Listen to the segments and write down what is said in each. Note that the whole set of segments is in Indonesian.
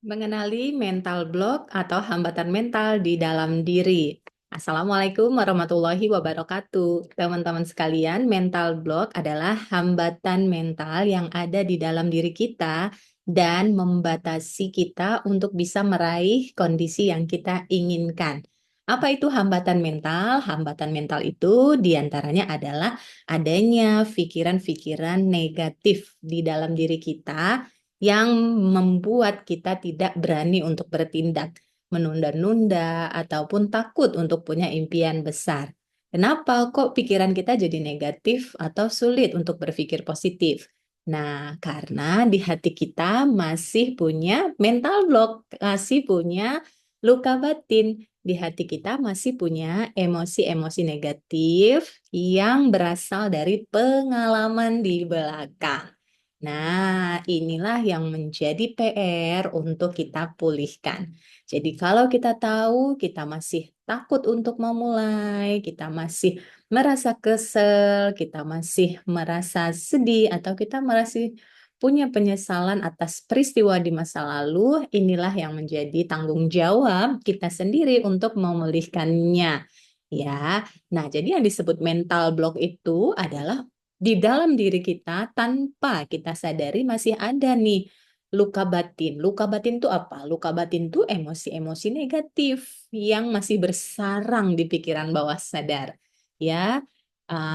Mengenali mental block atau hambatan mental di dalam diri. Assalamualaikum warahmatullahi wabarakatuh. Teman-teman sekalian, mental block adalah hambatan mental yang ada di dalam diri kita dan membatasi kita untuk bisa meraih kondisi yang kita inginkan. Apa itu hambatan mental? Hambatan mental itu diantaranya adalah adanya pikiran-pikiran negatif di dalam diri kita yang membuat kita tidak berani untuk bertindak, menunda-nunda, ataupun takut untuk punya impian besar. Kenapa kok pikiran kita jadi negatif atau sulit untuk berpikir positif? Nah, karena di hati kita masih punya mental block, masih punya luka batin. Di hati kita masih punya emosi-emosi negatif yang berasal dari pengalaman di belakang. Nah, inilah yang menjadi PR untuk kita pulihkan. Jadi, kalau kita tahu kita masih takut untuk memulai, kita masih merasa kesel, kita masih merasa sedih, atau kita masih punya penyesalan atas peristiwa di masa lalu, inilah yang menjadi tanggung jawab kita sendiri untuk memulihkannya. Ya, nah jadi yang disebut mental block itu adalah di dalam diri kita tanpa kita sadari masih ada nih luka batin. Luka batin itu apa? Luka batin itu emosi-emosi negatif yang masih bersarang di pikiran bawah sadar. Ya,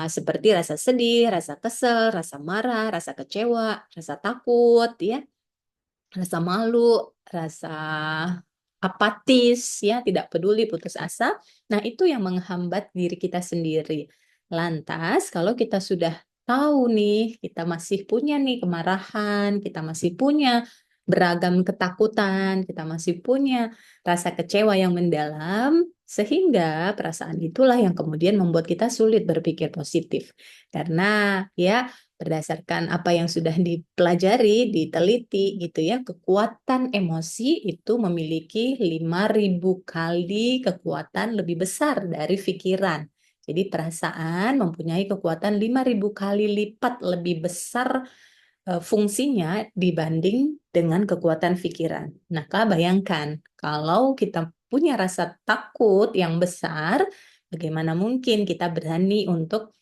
seperti rasa sedih, rasa kesel, rasa marah, rasa kecewa, rasa takut, ya, rasa malu, rasa apatis, ya, tidak peduli, putus asa. Nah, itu yang menghambat diri kita sendiri. Lantas, kalau kita sudah tahu nih, kita masih punya nih kemarahan, kita masih punya beragam ketakutan, kita masih punya rasa kecewa yang mendalam, sehingga perasaan itulah yang kemudian membuat kita sulit berpikir positif. Karena ya berdasarkan apa yang sudah dipelajari, diteliti gitu ya, kekuatan emosi itu memiliki 5.000 kali kekuatan lebih besar dari pikiran. Jadi perasaan mempunyai kekuatan 5.000 kali lipat lebih besar fungsinya dibanding dengan kekuatan pikiran. Nah, Kak, bayangkan kalau kita punya rasa takut yang besar, bagaimana mungkin kita berani untuk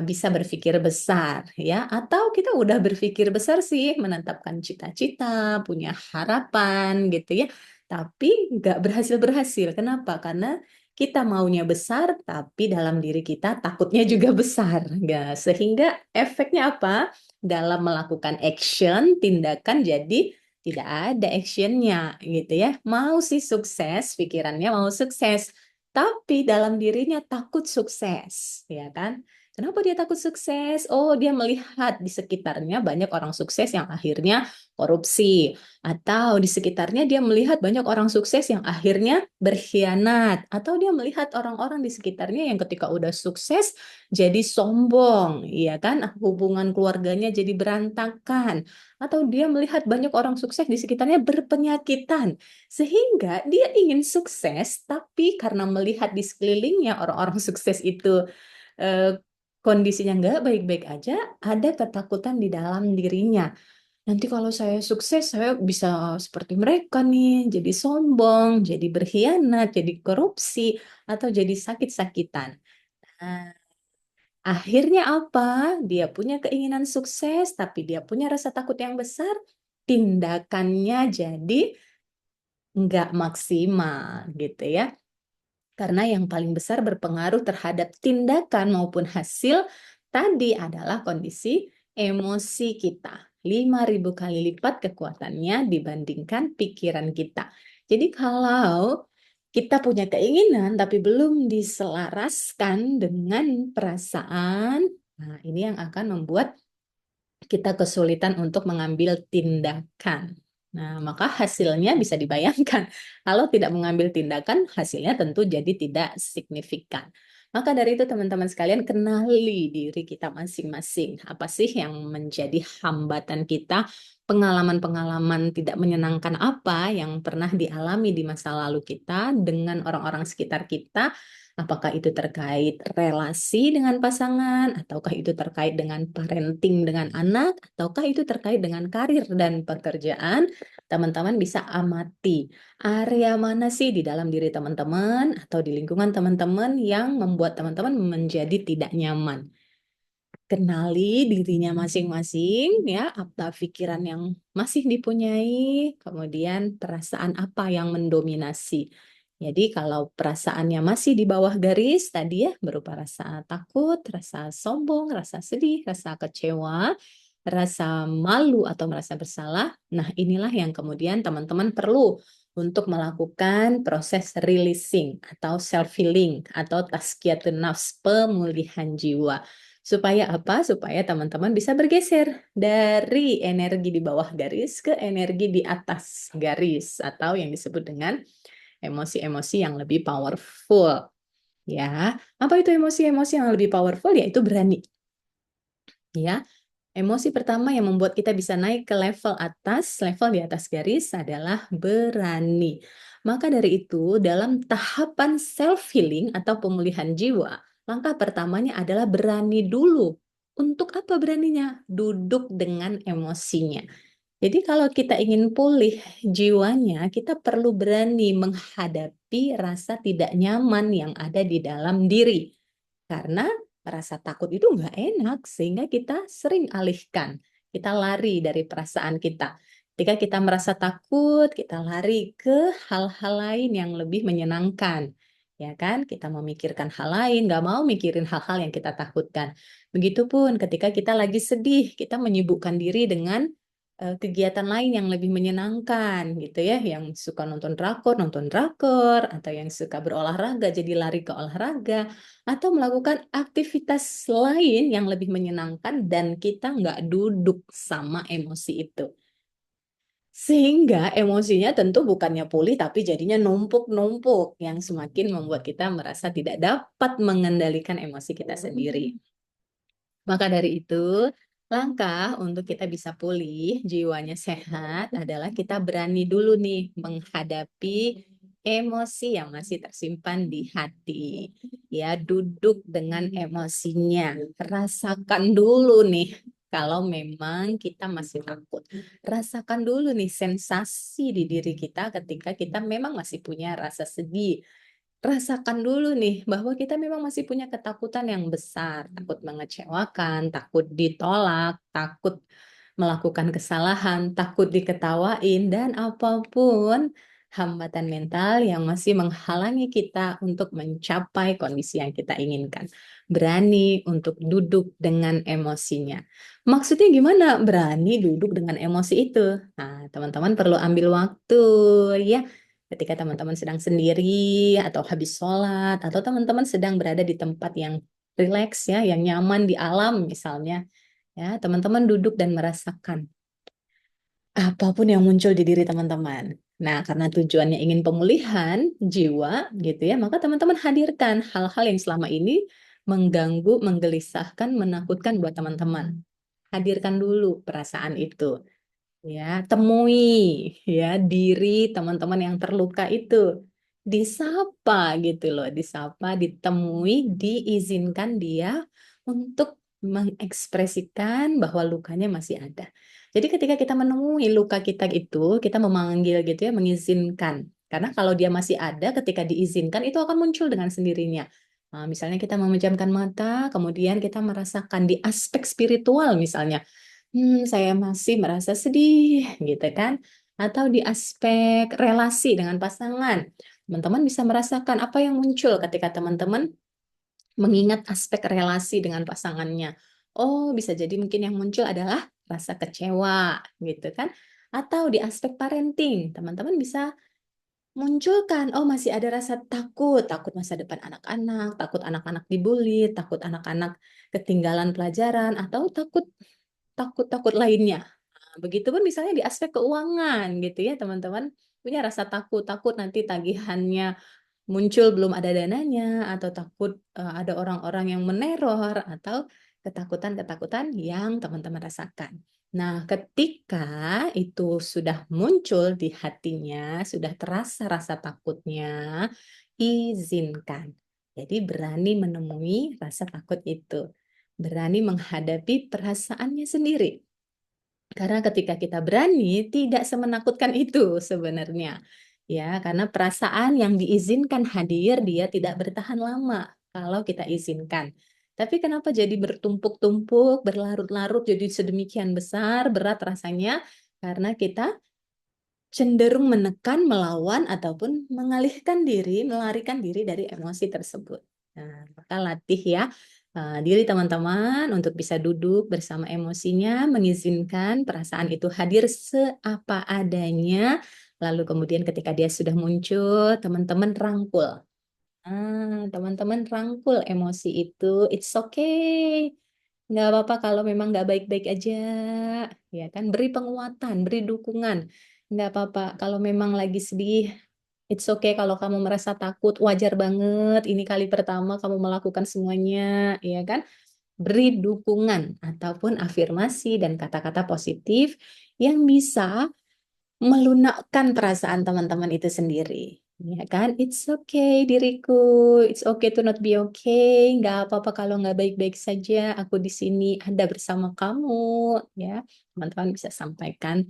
bisa berpikir besar, ya? Atau kita udah berpikir besar sih, menetapkan cita-cita, punya harapan gitu ya, tapi nggak berhasil-berhasil. Kenapa? Karena kita maunya besar, tapi dalam diri kita takutnya juga besar. Ya, sehingga efeknya apa? Dalam melakukan action, tindakan jadi tidak ada actionnya gitu ya. Mau sih sukses, pikirannya mau sukses, tapi dalam dirinya takut sukses, ya kan? Kenapa dia takut sukses? Oh, dia melihat di sekitarnya banyak orang sukses yang akhirnya korupsi. Atau di sekitarnya dia melihat banyak orang sukses yang akhirnya berkhianat. Atau dia melihat orang-orang di sekitarnya yang ketika udah sukses, jadi sombong, ya kan? Hubungan keluarganya jadi berantakan. Atau dia melihat banyak orang sukses di sekitarnya berpenyakitan. Sehingga dia ingin sukses, tapi karena melihat di sekelilingnya orang-orang sukses itu eh, kondisinya nggak baik-baik aja, ada ketakutan di dalam dirinya. Nanti kalau saya sukses, saya bisa seperti mereka nih, jadi sombong, jadi berkhianat, jadi korupsi, atau jadi sakit-sakitan. Nah, akhirnya apa? Dia punya keinginan sukses, tapi dia punya rasa takut yang besar, tindakannya jadi nggak maksimal gitu ya. Karena yang paling besar berpengaruh terhadap tindakan maupun hasil tadi adalah kondisi emosi kita. 5.000 kali lipat kekuatannya dibandingkan pikiran kita. Jadi kalau kita punya keinginan tapi belum diselaraskan dengan perasaan, nah ini yang akan membuat kita kesulitan untuk mengambil tindakan. Nah, maka hasilnya bisa dibayangkan. Kalau tidak mengambil tindakan, hasilnya tentu jadi tidak signifikan. Maka dari itu teman-teman sekalian kenali diri kita masing-masing. Apa sih yang menjadi hambatan kita? Pengalaman-pengalaman tidak menyenangkan apa yang pernah dialami di masa lalu kita dengan orang-orang sekitar kita? Apakah itu terkait relasi dengan pasangan, ataukah itu terkait dengan parenting dengan anak, ataukah itu terkait dengan karir dan pekerjaan, teman-teman bisa amati area mana sih di dalam diri teman-teman atau di lingkungan teman-teman yang membuat teman-teman menjadi tidak nyaman. Kenali dirinya masing-masing ya, apa pikiran yang masih dipunyai, kemudian perasaan apa yang mendominasi. Jadi kalau perasaannya masih di bawah garis tadi ya, berupa rasa takut, rasa sombong, rasa sedih, rasa kecewa, rasa malu atau merasa bersalah. Nah, inilah yang kemudian teman-teman perlu untuk melakukan proses releasing atau self healing atau tazkiyatun nafs, pemulihan jiwa. Supaya apa? Supaya teman-teman bisa bergeser dari energi di bawah garis ke energi di atas garis atau yang disebut dengan emosi-emosi yang lebih powerful. Ya, apa itu emosi-emosi yang lebih powerful? Yaitu berani. Ya, emosi pertama yang membuat kita bisa naik ke level atas, level di atas garis adalah berani. Maka dari itu, dalam tahapan self healing atau pemulihan jiwa, langkah pertamanya adalah berani dulu. Untuk apa beraninya? Duduk dengan emosinya. Jadi kalau kita ingin pulih jiwanya, kita perlu berani menghadapi rasa tidak nyaman yang ada di dalam diri. Karena rasa takut itu nggak enak, sehingga kita sering alihkan. Kita lari dari perasaan kita. Ketika kita merasa takut, kita lari ke hal-hal lain yang lebih menyenangkan. Ya kan? Kita memikirkan hal lain, nggak mau mikirin hal-hal yang kita takutkan. Begitupun ketika kita lagi sedih, kita menyibukkan diri dengan kegiatan lain yang lebih menyenangkan gitu ya, yang suka nonton drakor, atau yang suka berolahraga jadi lari ke olahraga, atau melakukan aktivitas lain yang lebih menyenangkan dan kita nggak duduk sama emosi itu. Sehingga emosinya tentu bukannya pulih tapi jadinya numpuk-numpuk yang semakin membuat kita merasa tidak dapat mengendalikan emosi kita sendiri. Maka dari itu, langkah untuk kita bisa pulih, jiwanya sehat adalah kita berani dulu nih menghadapi emosi yang masih tersimpan di hati. Ya, duduk dengan emosinya. Rasakan dulu nih kalau memang kita masih takut. Rasakan dulu nih sensasi di diri kita ketika kita memang masih punya rasa sedih, rasakan dulu nih bahwa kita memang masih punya ketakutan yang besar, takut mengecewakan, takut ditolak, takut melakukan kesalahan, takut diketawain, dan apapun hambatan mental yang masih menghalangi kita untuk mencapai kondisi yang kita inginkan. Berani untuk duduk dengan emosinya. Maksudnya gimana? Berani duduk dengan emosi itu. Nah, teman-teman perlu ambil waktu ya ketika teman-teman sedang sendiri atau habis sholat atau teman-teman sedang berada di tempat yang rileks ya, yang nyaman di alam misalnya, ya teman-teman duduk dan merasakan apapun yang muncul di diri teman-teman. Nah, karena tujuannya ingin pemulihan jiwa gitu ya, maka teman-teman hadirkan hal-hal yang selama ini mengganggu, menggelisahkan, menakutkan buat teman-teman. Hadirkan dulu perasaan itu. Ya, temui ya diri teman-teman yang terluka itu. Disapa gitu loh, disapa, ditemui, diizinkan dia untuk mengekspresikan bahwa lukanya masih ada. Jadi ketika kita menemui luka kita itu, kita memanggil gitu ya, mengizinkan. Karena kalau dia masih ada, ketika diizinkan itu akan muncul dengan sendirinya. Nah, misalnya kita memejamkan mata, kemudian kita merasakan di aspek spiritual misalnya. Saya masih merasa sedih, gitu kan? Atau di aspek relasi dengan pasangan, teman-teman bisa merasakan apa yang muncul ketika teman-teman mengingat aspek relasi dengan pasangannya. Oh, bisa jadi mungkin yang muncul adalah rasa kecewa, gitu kan? Atau di aspek parenting, teman-teman bisa munculkan, oh masih ada rasa takut, takut masa depan anak-anak, takut anak-anak dibully, takut anak-anak ketinggalan pelajaran, atau takut-takut lainnya. Nah, begitupun misalnya di aspek keuangan gitu ya teman-teman, punya rasa takut, takut nanti tagihannya muncul belum ada dananya, atau takut ada orang-orang yang meneror, atau ketakutan-ketakutan yang teman-teman rasakan. Nah, ketika itu sudah muncul di hatinya, sudah terasa rasa takutnya, izinkan. Jadi berani menemui rasa takut itu. Berani menghadapi perasaannya sendiri. Karena ketika kita berani, tidak semenakutkan itu sebenarnya. Ya, karena perasaan yang diizinkan hadir, dia tidak bertahan lama kalau kita izinkan. Tapi kenapa jadi bertumpuk-tumpuk, berlarut-larut, jadi sedemikian besar, berat rasanya? Karena kita cenderung menekan, melawan, ataupun mengalihkan diri, melarikan diri dari emosi tersebut. Nah, maka latih ya diri teman-teman untuk bisa duduk bersama emosinya, mengizinkan perasaan itu hadir seapa adanya, lalu kemudian ketika dia sudah muncul, teman-teman rangkul. Teman-teman rangkul emosi itu, it's okay. Nggak apa-apa kalau memang nggak baik-baik aja, ya kan? Beri penguatan, beri dukungan. Nggak apa-apa kalau memang lagi sedih, it's okay kalau kamu merasa takut, wajar banget. Ini kali pertama kamu melakukan semuanya, ya kan? Beri dukungan ataupun afirmasi dan kata-kata positif yang bisa melunakkan perasaan teman-teman itu sendiri. Ya kan? It's okay diriku, it's okay to not be okay. Nggak apa-apa kalau nggak baik-baik saja. Aku di sini ada bersama kamu. Ya, teman-teman bisa sampaikan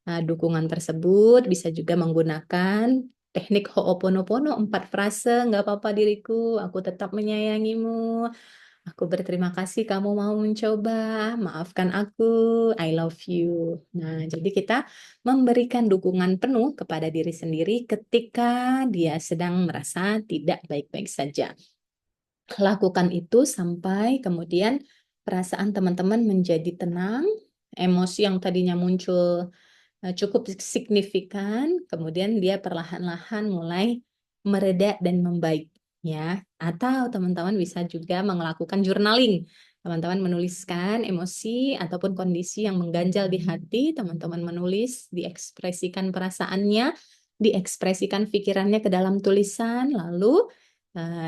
dukungan tersebut. Bisa juga menggunakan teknik Ho'oponopono 4 frase. Nggak apa-apa diriku, aku tetap menyayangimu. Aku berterima kasih kamu mau mencoba. Maafkan aku. I love you. Nah, jadi kita memberikan dukungan penuh kepada diri sendiri ketika dia sedang merasa tidak baik-baik saja. Lakukan itu sampai kemudian perasaan teman-teman menjadi tenang, emosi yang tadinya muncul cukup signifikan, kemudian dia perlahan-lahan mulai mereda dan membaik, ya. Atau teman-teman bisa juga melakukan journaling. Teman-teman menuliskan emosi ataupun kondisi yang mengganjal di hati, teman-teman menulis, diekspresikan perasaannya, diekspresikan pikirannya ke dalam tulisan, lalu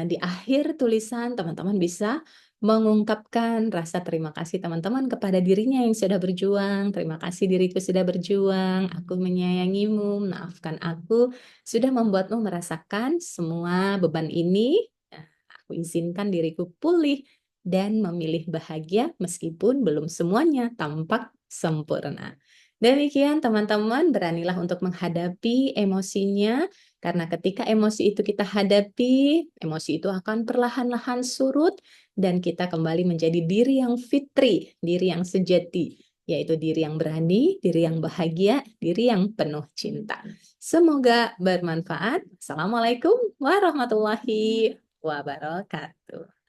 di akhir tulisan teman-teman bisa mengungkapkan rasa terima kasih teman-teman kepada dirinya yang sudah berjuang. Terima kasih diriku sudah berjuang, aku menyayangimu, maafkan aku sudah membuatmu merasakan semua beban ini. Nah, aku izinkan diriku pulih dan memilih bahagia meskipun belum semuanya tampak sempurna. Demikian teman-teman, beranilah untuk menghadapi emosinya, karena ketika emosi itu kita hadapi, emosi itu akan perlahan-lahan surut, dan kita kembali menjadi diri yang fitri, diri yang sejati, yaitu diri yang berani, diri yang bahagia, diri yang penuh cinta. Semoga bermanfaat. Assalamualaikum warahmatullahi wabarakatuh.